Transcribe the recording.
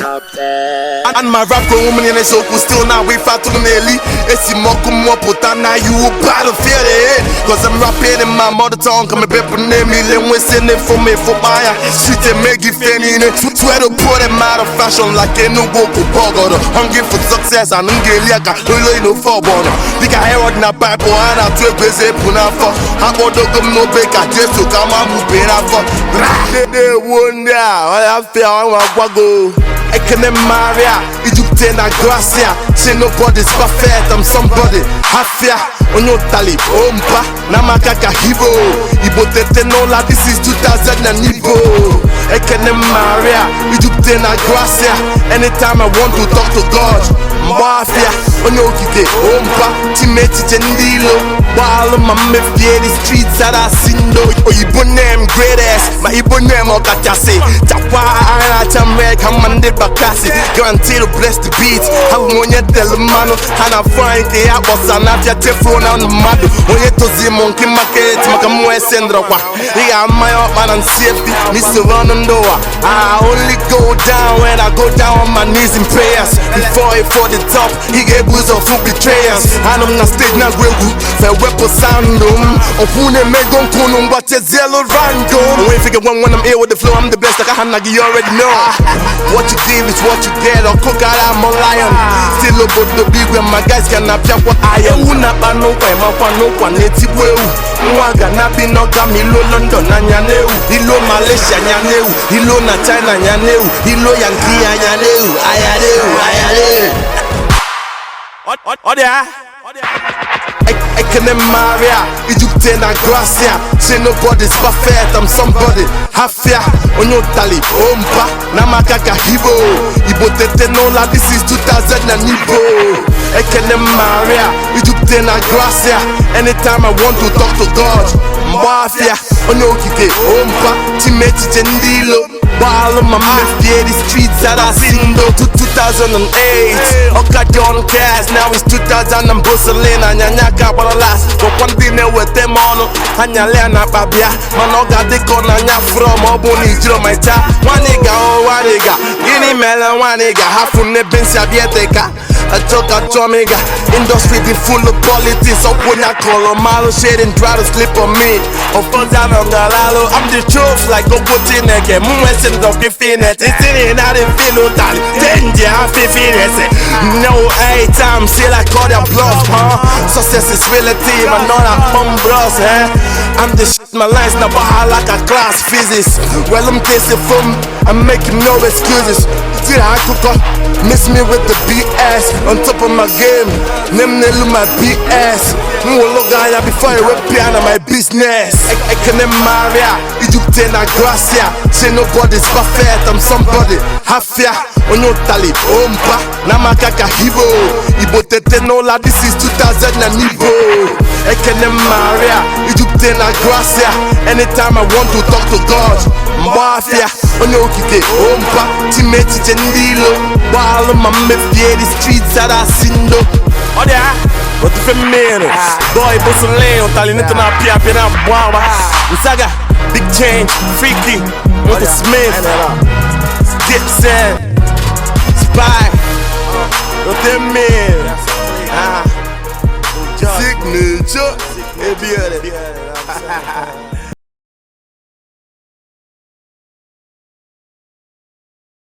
And my rap go woman in the soul still now we fight to the nelly. It's the mock more put on now you battlefield it. Cause I'm rapping in my mother tongue, come a paper name me, then we send it for me for my shit and make it fanny in it. Swear to put them out of fashion like a new go bogger. Hungry for success and ungeliaka, no for bono. Think I heard na pipe and I took busy puna for. I got to come no baker just to come and move it up for. They wonder, I feel I go. I can Maria, Egyptian Gracia. Say nobody's perfect, I'm somebody. Hafia, Onyo Tali, Ompa, Namakaka Hibo. Ibotete no la, this is 2000 and Ibo. I can Maria, Egyptian Gracia. Anytime I want to talk to God, Mafia, Onyo Kike, Ompa, Timeti Chendilo. While my mafia, the streets that I seen though. Oh, Ibo name great ass, my Ibo name Okachase. Tapa, I make a Monday Bakasi. Guarantee to bless the beats. I want you tell the man, and I find the apples and I just phone on the mad. When you to see monkey market, Makamu Sendra. Yeah, my up man and safety, Mr. Ronaldo. I only go down when I go down on my knees in prayers. Before he for the top, he gave us a full betrayers. And I'm not stage now, we'll weapon sound of who they make on Kunum, but it's yellow random. When figure when I'm here with the flow, I'm the best. Like I you already know. What you give is what you get. Or cook out, I'm a lion. Still about the big when my guys cannot jump what I am. Una no way, my one no one, it's well. Waga nabi no Camilo London and Yaneu. Hilo Malaysia Yaneu. Hilo na China Yaneu. Hilo Yankee Yaneu. Ayadeu. Oh, there. I can Maria, Egyptian Gracia. Say nobody's perfect, I'm somebody. Hafia, Onyo Tali, Ompa, Namakaka Hibo. Ibotete no la, this is 2000 and Ibo. I can Maria, Egyptian Gracia. Anytime I want to talk to God, Mafia, Onyo Kike, Ompa, Timeti Chendilo. While my mafia, the streets that I seen though to 2008. Oka John Cash, now it's 2000 and Busselina, Nyanyaka, but alas, but one thing with them on, Hanyalena Babia, Manoga de Konanya from Obuni, my cha, one nigga, one nigga, Guinea Melon, one nigga, half from Nebinsia Bieteka. I talk a Tomiga, industry be full of politics. Up when I call a malo shade and try to slip on me. Of course, I'm Galalo, I'm the truth like a putin again. Moonwest of the finesse, it's in out in Philotal. Danger, I'm 15. No, 8 times, still I call their bluff, huh? Success is relative, I'm not a bum bros, eh? I'm the shit, my lines now, but I like a class physics. Well, I'm tasting from, I'm making no excuses. Still, I cook up, miss me with the BS. On top of my game, name my BS. Mwologaya before I whip piano my business. I can Maria, Egyptian Gracia. Say nobody's perfect, I'm somebody. Hafia, Onyo Tali, Ompa, Namakaka Hibo. Ibotete no la, this is 2000 and Ibo. I can Maria, Egyptian Gracia. Anytime I want to talk to God, Mafia, Onyo Kike, Ompa, Timeti Chendilo. While my mafia, the streets that I seen though. Oh yeah, but if a minute, boy, Busselino, Talinito na Pia Pina Bwamba, Usaga, Big Change, Freaky, Mr. Smith, Gibson, Spy, what they mean? Signature,